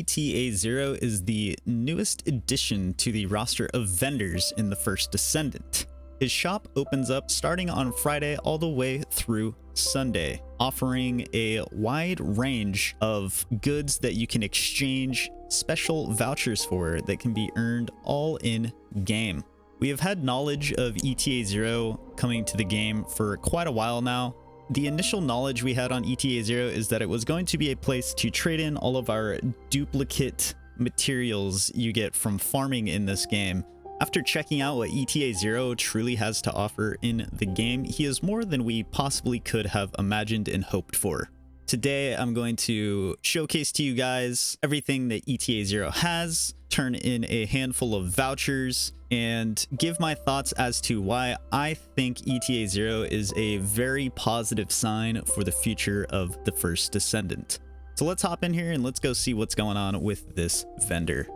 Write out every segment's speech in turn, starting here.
ETA-0 is the newest addition to the roster of vendors in the first Descendant. His shop opens up starting on Friday all the way through Sunday, offering a wide range of goods that you can exchange special vouchers for that can be earned all in game. We have had knowledge of ETA-0 coming to the game for quite a while now. The initial knowledge we had on ETA-0 is that it was going to be a place to trade in all of our duplicate materials you get from farming in this game. After checking out what ETA-0 truly has to offer in the game, he is more than we possibly could have imagined and hoped for. Today, I'm going to showcase to you guys everything that ETA-0 has, turn in a handful of vouchers, and give my thoughts as to why I think ETA-0 is a very positive sign for the future of the first Descendant. So let's hop in here and let's go see what's going on with this vendor.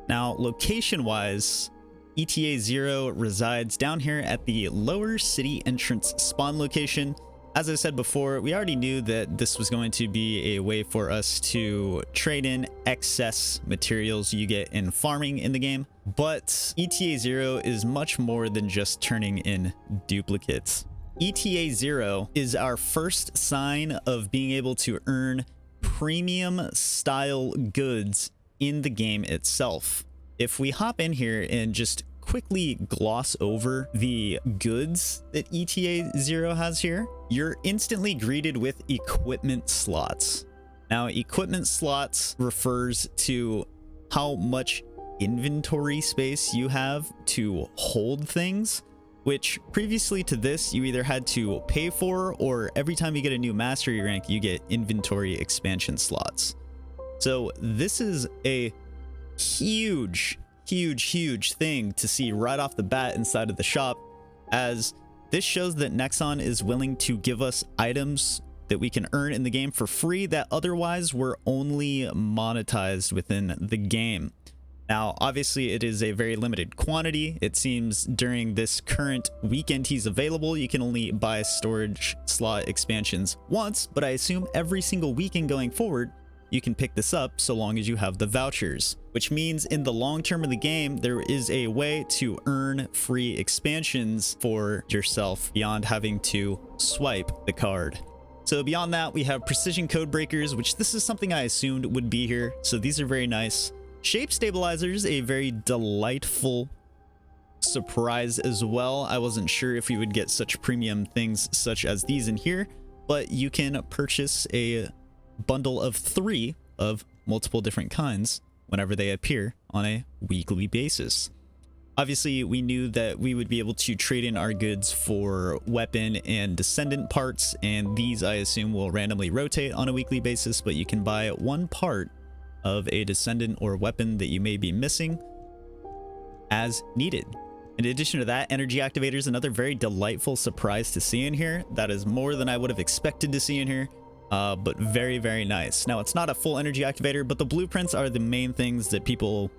Now, location-wise, ETA-0 resides down here at the lower city entrance spawn location. As I said before, we already knew that this was going to be a way for us to trade in excess materials you get in farming in the game, but ETA-0 is much more than just turning in duplicates. ETA-0 is our first sign of being able to earn premium style goods in the game itself. If we hop in here and just quickly gloss over the goods that ETA-0 has here, you're instantly greeted with equipment slots. Now, equipment slots refers to how much inventory space you have to hold things, which previously to this, you either had to pay for, or every time you get a new mastery rank, you get inventory expansion slots. So this is a huge thing to see right off the bat inside of the shop, as this shows that Nexon is willing to give us items that we can earn in the game for free that otherwise were only monetized within the game. Now, obviously, it is a very limited quantity. It seems during this current weekend he's available, you can only buy storage slot expansions once, but I assume every single weekend going forward, you can pick this up so long as you have the vouchers, which means in the long term of the game, there is a way to earn free expansions for yourself beyond having to swipe the card. So beyond that, we have precision code breakers, which this is something I assumed would be here. So these are very nice. Shape stabilizers, a very delightful surprise as well. I wasn't sure if we would get such premium things such as these in here, but you can purchase a bundle of 3 of multiple different kinds whenever they appear on a weekly basis. Obviously, we knew that we would be able to trade in our goods for weapon and Descendant parts, and these I assume will randomly rotate on a weekly basis, but you can buy 1 part of a Descendant or weapon that you may be missing as needed. In addition to that, energy activator is another very delightful surprise to see in here. That is more than I would have expected to see in here. But very nice. Now, it's not a full energy activator, but the blueprints are the main things that people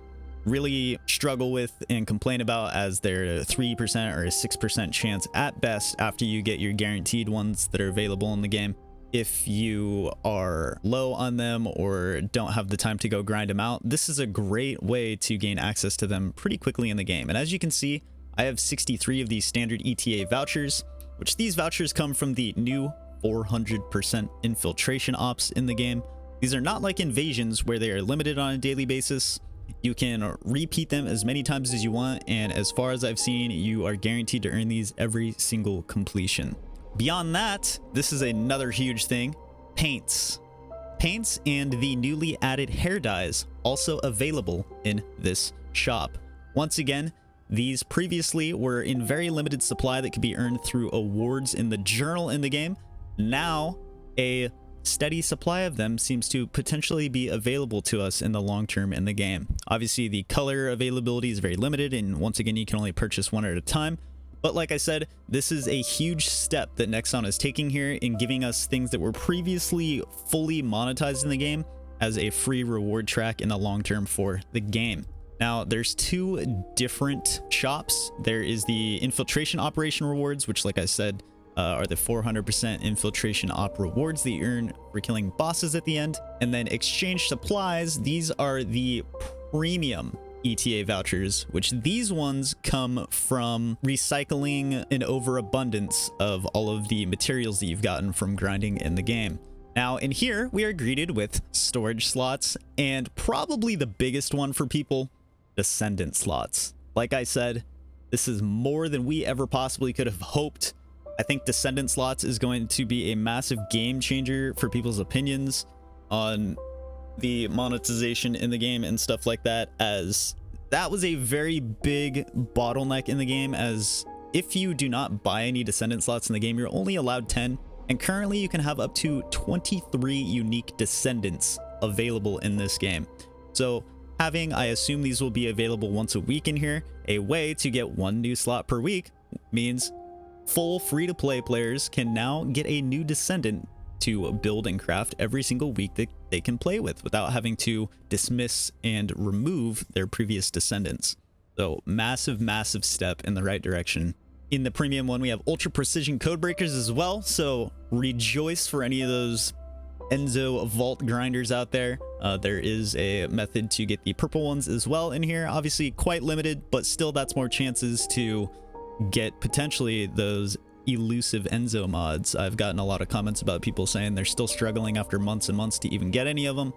really struggle with and complain about, as they're a 3% or a 6% chance at best after you get your guaranteed ones that are available in the game. If you are low on them or don't have the time to go grind them out, this is a great way to gain access to them pretty quickly in the game. And as you can see, I have 63 of these standard ETA vouchers, which these vouchers come from the new 400% infiltration ops in the game. These are not like invasions where they are limited on a daily basis. You can repeat them as many times as you want, and as far as I've seen, you are guaranteed to earn these every single completion. Beyond that, this is another huge thing: paints. Paints and the newly added hair dyes also available in this shop. Once again, these previously were in very limited supply that could be earned through awards in the journal in the game. Now, a steady supply of them seems to potentially be available to us in the long term in the game. Obviously, the color availability is very limited, and once again, you can only purchase 1 at a time. But like I said, this is a huge step that Nexon is taking here in giving us things that were previously fully monetized in the game as a free reward track in the long term for the game. Now, there's 2 different shops. There is the infiltration operation rewards, which, like I said, are the 400% infiltration op rewards that you earn for killing bosses at the end. And then exchange supplies, these are the premium ETA vouchers, which these ones come from recycling an overabundance of all of the materials that you've gotten from grinding in the game. Now in here, we are greeted with storage slots and probably the biggest one for people, Descendant slots. Like I said, this is more than we ever possibly could have hoped. I think Descendant slots is going to be a massive game changer for people's opinions on the monetization in the game and stuff like that, as that was a very big bottleneck in the game, as if you do not buy any Descendant slots in the game, you're only allowed 10, and currently you can have up to 23 unique Descendants available in this game. So having, I assume these will be available once a week in here, a way to get one new slot per week means full free-to-play players can now get a new Descendant to build and craft every single week that they can play with without having to dismiss and remove their previous Descendants. So massive step in the right direction. In the premium one, we have ultra precision code breakers as well, so rejoice for any of those Enzo vault grinders out there. There is a method to get the purple ones as well in here, obviously quite limited, but still that's more chances to get potentially those elusive Enzo mods. I've gotten a lot of comments about people saying they're still struggling after months and months to even get any of them,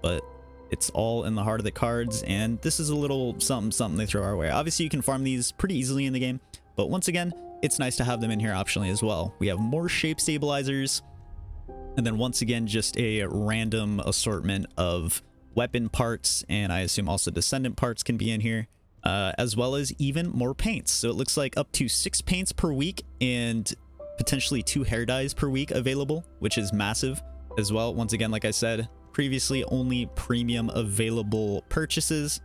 but it's all in the heart of the cards, and this is a little something they throw our way. Obviously you can farm these pretty easily in the game, but once again, it's nice to have them in here optionally as well. We have more shape stabilizers, and then once again just a random assortment of weapon parts, and I assume also Descendant parts can be in here, as well as even more paints. So it looks like up to 6 paints per week and potentially 2 hair dyes per week available, which is massive as well. Once again, like I said previously, only premium available purchases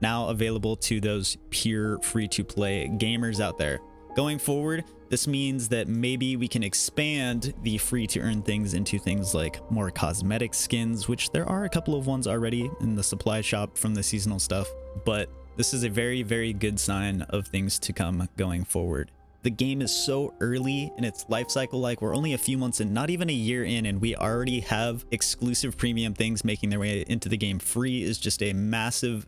now available to those pure free-to-play gamers out there. Going forward, this means that maybe we can expand the free-to-earn things into things like more cosmetic skins, which there are a couple of ones already in the supply shop from the seasonal stuff, but this is a very good sign of things to come going forward. The game is so early in its life cycle, like we're only a few months in, not even a year in, and we already have exclusive premium things making their way into the game free is just a massive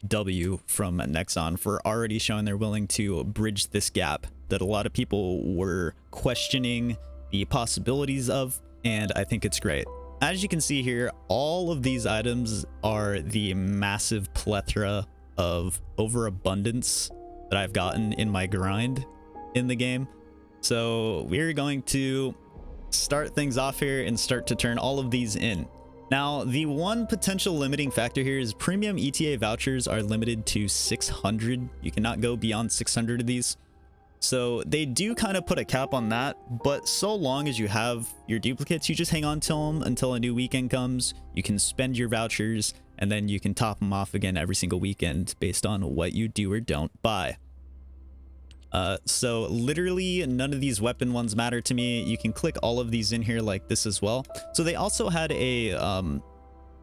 W from Nexon for already showing they're willing to bridge this gap that a lot of people were questioning the possibilities of, and I think it's great. As you can see here, all of these items are the massive plethora of overabundance that I've gotten in my grind in the game. So we're going to start things off here and start to turn all of these in. Now, the one potential limiting factor here is premium ETA vouchers are limited to 600. You cannot go beyond 600 of these. So they do kind of put a cap on that, but so long as you have your duplicates, you just hang on to them until a new weekend comes. You can spend your vouchers and then you can top them off again every single weekend based on what you do or don't buy. So literally none of these weapon ones matter to me. You can click all of these in here like this as well. So they also had a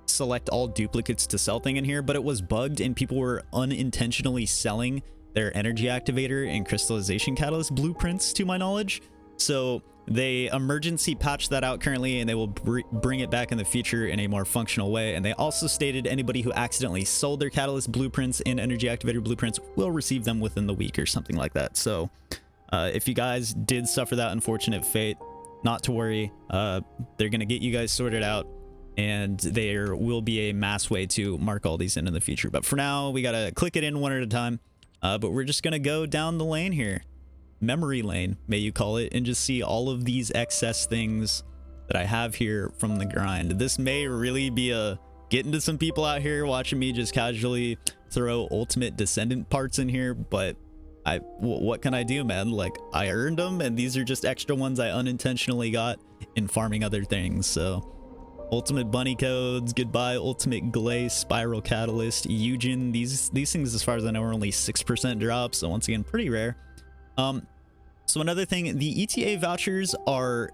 select all duplicates to sell thing in here, but it was bugged and people were unintentionally selling their energy activator and crystallization catalyst blueprints to my knowledge. So they emergency patched that out currently, and they will bring it back in the future in a more functional way. And they also stated anybody who accidentally sold their catalyst blueprints and energy activator blueprints will receive them within the week or something like that. So if you guys did suffer that unfortunate fate, not to worry, they're gonna get you guys sorted out, and there will be a mass way to mark all these in the future. But for now, we gotta click it in one at a time. But we're just gonna go down the lane here, memory lane may you call it, and just see all of these excess things that I have here from the grind. This may really be getting to some people out here watching me just casually throw ultimate Descendant parts in here, but what can I do, man? Like, I earned them, and these are just extra ones I unintentionally got in farming other things. So ultimate bunny codes, goodbye ultimate glaze, spiral catalyst, Eugen. These things, as far as I know, are only 6% drop, so once again pretty rare. So another thing, the ETA vouchers are,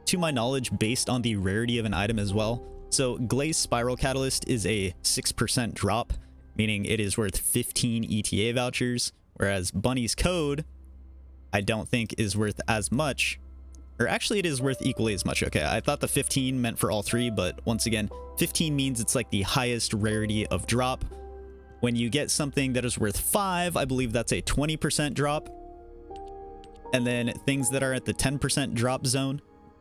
to my knowledge, based on the rarity of an item as well. So glaze spiral catalyst is a 6% drop, meaning it is worth 15 ETA vouchers, whereas bunny's code, I don't think is worth as much. Or actually, it is worth equally as much. Okay, I thought the 15 meant for all three, but once again, 15 means it's like the highest rarity of drop. When you get something that is worth 5, I believe that's a 20% drop. And then things that are at the 10% drop zone,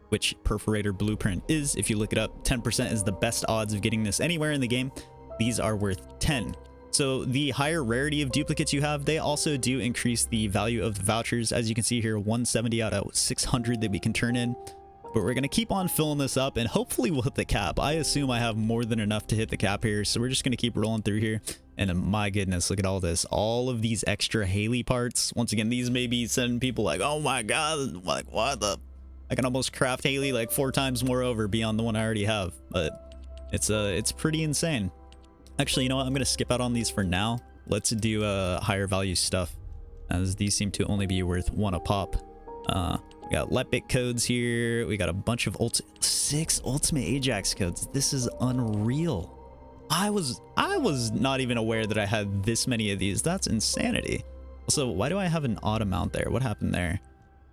which Perforator Blueprint is, if you look it up, 10% is the best odds of getting this anywhere in the game. These are worth 10. So the higher rarity of duplicates you have, they also do increase the value of the vouchers. As you can see here, 170 out of 600 that we can turn in. But we're going to keep on filling this up, and hopefully we'll hit the cap. I assume I have more than enough to hit the cap here, so we're just going to keep rolling through here. And my goodness, look at all this. All of these extra Haley parts. Once again, these may be sending people like, oh my god, like what the... I can almost craft Haley like 4 times more over beyond the one I already have. But it's pretty insane. Actually, you know what? I'm going to skip out on these for now. Let's do higher value stuff, as these seem to only be worth 1 a pop. We got Lepic codes here. We got a bunch of 6 Ultimate Ajax codes. This is unreal. I was not even aware that I had this many of these. That's insanity. Also, why do I have an odd amount there? What happened there?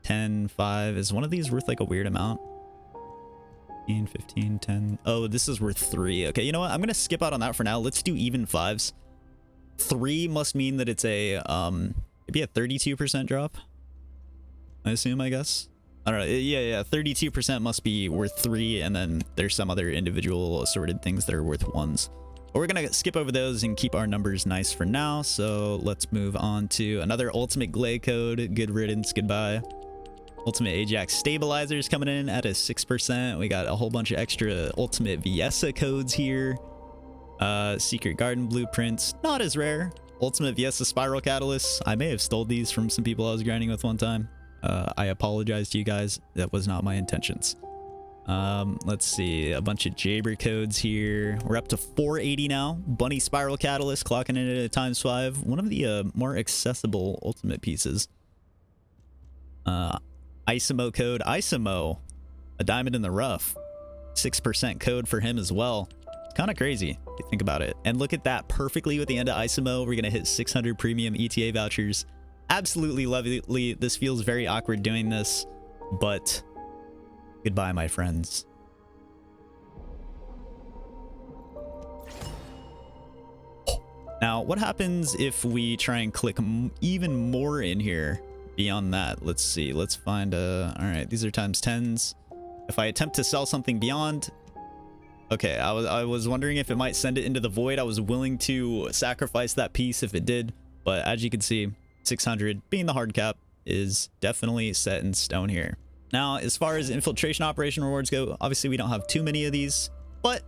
10, 5. Is one of these worth like a weird amount? 15, 15, 10. Oh, this is worth 3. Okay, you know what? I'm going to skip out on that for now. Let's do even 5s. 3 must mean that it's a, maybe a 32% drop. I assume, I guess. I don't know. Yeah. 32% must be worth 3, and then there's some other individual assorted things that are worth 1s. But we're going to skip over those and keep our numbers nice for now. So let's move on to another Ultimate Glay code. Good riddance. Goodbye. Ultimate Ajax Stabilizers coming in at a 6%. We got a whole bunch of extra Ultimate Viessa codes here. Secret Garden Blueprints. Not as rare. Ultimate Viessa Spiral Catalysts. I may have stole these from some people I was grinding with one time. I apologize to you guys. That was not my intentions. Let's see. A bunch of Jaber codes here. We're up to 480 now. Bunny Spiral Catalyst clocking in at a ×5. One of the more accessible Ultimate pieces. Isomo code. Isomo. A diamond in the rough. 6% code for him as well. It's kind of crazy if you think about it. And look at that. Perfectly with the end of Isomo. We're going to hit 600 premium ETA vouchers. Absolutely lovely. This feels very awkward doing this, but goodbye, my friends. Now, what happens if we try and click even more in here beyond that? Let's see. Let's find all right, these are ×10s. If I attempt to sell something beyond... Okay, I was wondering if it might send it into the void. I was willing to sacrifice that piece if it did, but as you can see, 600 being the hard cap is definitely set in stone here. Now, as far as infiltration operation rewards go, obviously we don't have too many of these, but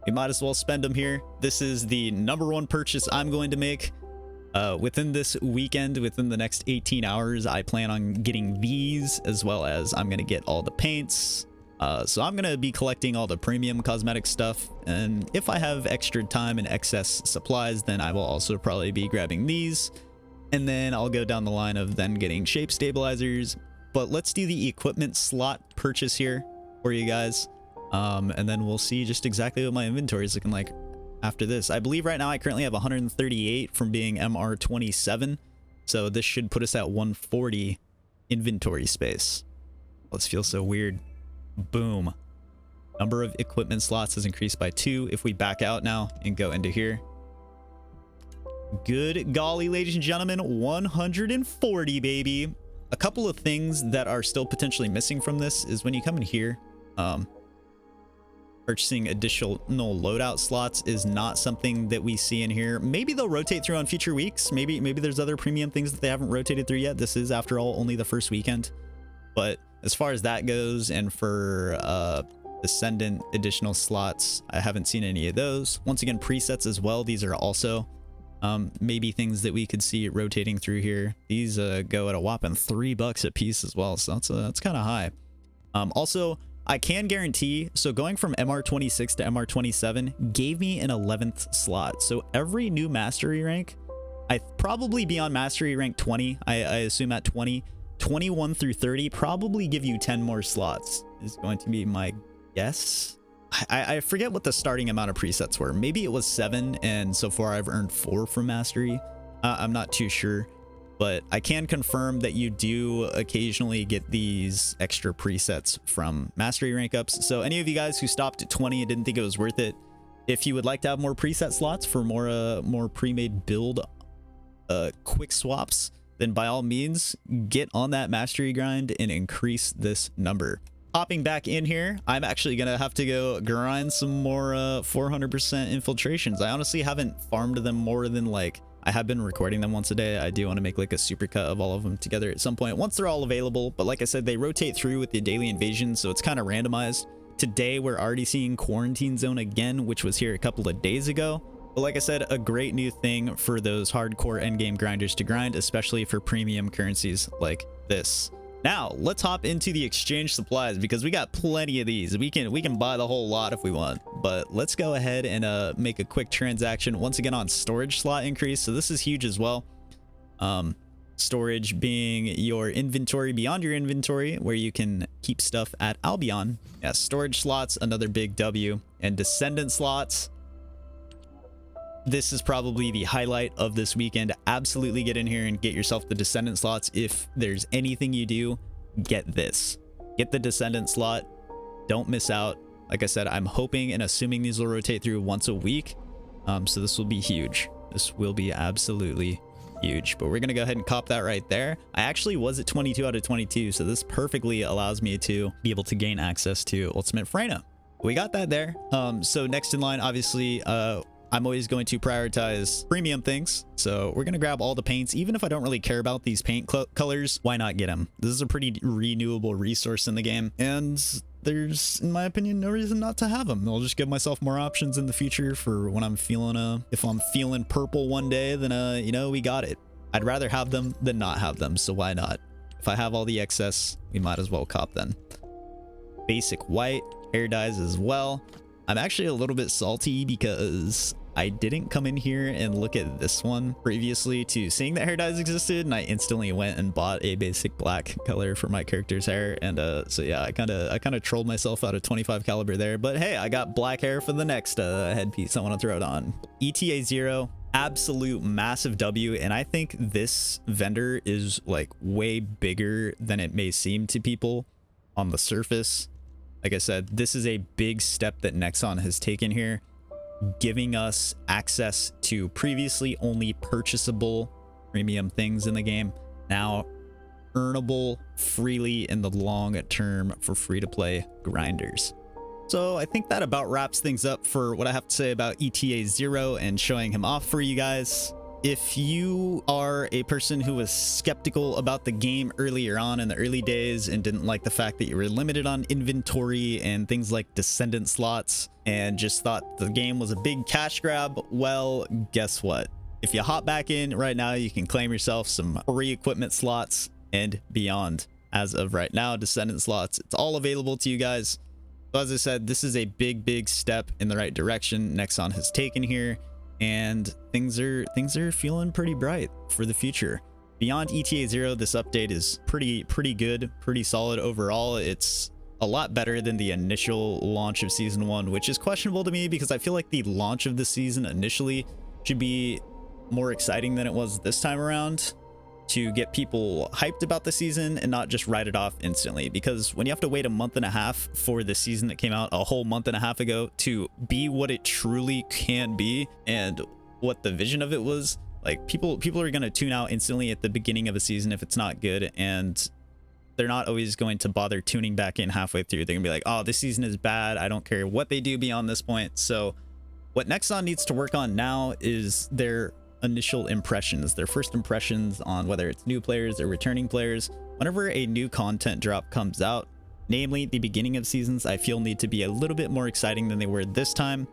we might as well spend them here. This is the #1 purchase I'm going to make within this weekend. Within the next 18 hours, I plan on getting these, as well as I'm going to get all the paints. So I'm going to be collecting all the premium cosmetic stuff, and if I have extra time and excess supplies, then I will also probably be grabbing these. And then I'll go down the line of then getting shape stabilizers. But let's do the equipment slot purchase here for you guys. And then we'll see just exactly what my inventory is looking like after this. I believe right now I currently have 138 from being MR27. So this should put us at 140 inventory space. This feels so weird. Boom. Number of equipment slots has increased by 2. If we back out now and go into here. Good golly, ladies and gentlemen, 140, baby. A couple of things that are still potentially missing from this is when you come in here, purchasing additional loadout slots is not something that we see in here. Maybe they'll rotate through on future weeks. Maybe there's other premium things that they haven't rotated through yet. This is, after all, only the first weekend. But as far as that goes, and for Descendant additional slots, I haven't seen any of those. Once again, presets as well. These are also maybe things that we could see rotating through here. These go at a whopping $3 a piece as well, so that's kind of high. Also, I can guarantee, so going from MR26 to MR27 gave me an 11th slot. So every new mastery rank, I probably be on mastery rank 20. I assume at 20, 21 through 30 probably give you 10 more slots is going to be my guess. I forget what the starting amount of presets were. Maybe it was 7, and so far I've earned 4 from mastery. I'm not too sure. but I can confirm that you do occasionally get these extra presets from mastery rank ups. So any of you guys who stopped at 20 and didn't think it was worth it, if you would like to have more preset slots for more pre-made build quick swaps, then by all means get on that mastery grind and increase this number. Hopping back in here, I'm actually gonna have to go grind some more 400% infiltrations. I honestly haven't farmed them more than, like, I have been recording them once a day. I do want to make like a supercut of all of them together at some point once they're all available, but like I said, they rotate through with the daily invasion, so it's kind of randomized. Today we're already seeing quarantine zone again, which was here a couple of days ago. But like I said, a great new thing for those hardcore endgame grinders to grind, especially for premium currencies like this. Now, let's hop into the exchange supplies because we got plenty of these. We can buy the whole lot if we want. But let's go ahead and make a quick transaction once again on storage slot increase. So this is huge as well. Storage being your inventory beyond your inventory, where you can keep stuff at Albion. Yeah, storage slots, another big W. And Descendant slots. This is probably the highlight of this weekend. Absolutely get in here and get yourself the Descendant slots. If there's anything you do, get this. Get the Descendant slot. Don't miss out. Like I said, I'm hoping and assuming these will rotate through once a week. So this will be huge. This will be absolutely huge. But we're going to go ahead and cop that right there. I actually was at 22 out of 22, so this perfectly allows me to be able to gain access to Ultimate Freyna. We got that there. So next in line, obviously, I'm always going to prioritize premium things. So we're going to grab all the paints. Even if I don't really care about these paint colors, why not get them? This is a pretty renewable resource in the game. And there's, in my opinion, no reason not to have them. I'll just give myself more options in the future for when I'm feeling, if I'm feeling purple one day, then, you know, we got it. I'd rather have them than not have them. So why not? If I have all the excess, we might as well cop then. Basic white, hair dyes as well. I'm actually a little bit salty because I didn't come in here and look at this one previously to seeing that hair dyes existed, and I instantly went and bought a basic black color for my character's hair. And so yeah, I kind of trolled myself out of 25 caliber there, but hey, I got black hair for the next headpiece I want to throw it on. ETA-0, absolute massive W, and I think this vendor is like way bigger than it may seem to people on the surface. Like I said, this is a big step that Nexon has taken here, giving us access to previously only purchasable premium things in the game, now earnable freely in the long term for free-to-play grinders. So I think that about wraps things up for what I have to say about ETA-0 and showing him off for you guys. If you are a person who was skeptical about the game earlier on in the early days and didn't like the fact that you were limited on inventory and things like Descendant slots and just thought the game was a big cash grab, well, guess what? If you hop back in right now, you can claim yourself some free equipment slots and beyond. As of right now, Descendant slots, it's all available to you guys. So as I said, this is a big step in the right direction Nexon has taken here. And things are feeling pretty bright for the future. Beyond ETA-0, this update is pretty good, pretty solid overall. It's a lot better than the initial launch of Season 1, which is questionable to me because I feel like the launch of the season initially should be more exciting than it was this time around, to get people hyped about the season and not just write it off instantly. Because when you have to wait a month and a half for the season that came out a whole month and a half ago to be what it truly can be and what the vision of it was, like people are going to tune out instantly at the beginning of a season if it's not good, and they're not always going to bother tuning back in halfway through. They're gonna be like, oh, this season is bad, I don't care what they do beyond this point. So what Nexon needs to work on now is their initial impressions, their first impressions on whether it's new players or returning players. Whenever a new content drop comes out, namely the beginning of seasons, I feel need to be a little bit more exciting than they were this time.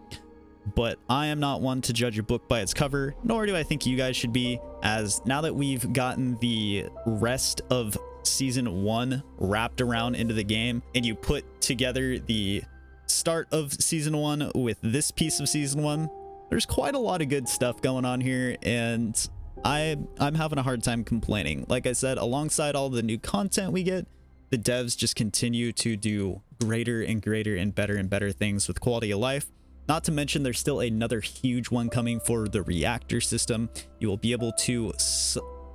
But I am not one to judge a book by its cover, nor do I think you guys should be, as now that we've gotten the rest of Season 1 wrapped around into the game, and you put together the start of Season 1 with this piece of Season 1, there's quite a lot of good stuff going on here, and I'm having a hard time complaining. Like I said, alongside all the new content we get, the devs just continue to do greater and better things with quality of life. Not to mention, there's still another huge one coming for the reactor system. You will be able to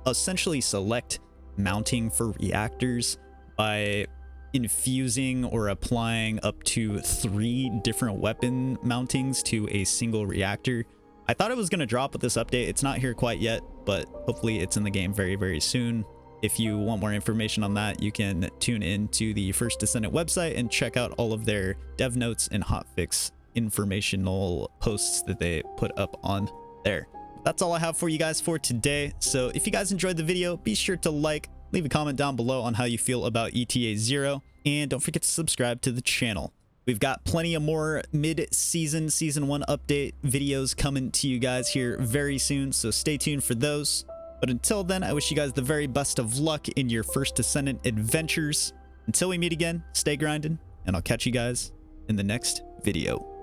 essentially select mounting for reactors by infusing or applying up to 3 different weapon mountings to a single reactor. I thought it was going to drop with this update. It's not here quite yet, but hopefully it's in the game very, very soon. If you want more information on that, you can tune in to the First Descendant website and check out all of their dev notes and hotfix informational posts that they put up on there. That's all I have for you guys for today. So if you guys enjoyed the video, be sure to like, leave a comment down below on how you feel about ETA-0, and don't forget to subscribe to the channel. We've got plenty of more mid-season, Season 1 update videos coming to you guys here very soon, so stay tuned for those. But until then, I wish you guys the very best of luck in your First Descendant adventures. Until we meet again, stay grinding, and I'll catch you guys in the next video.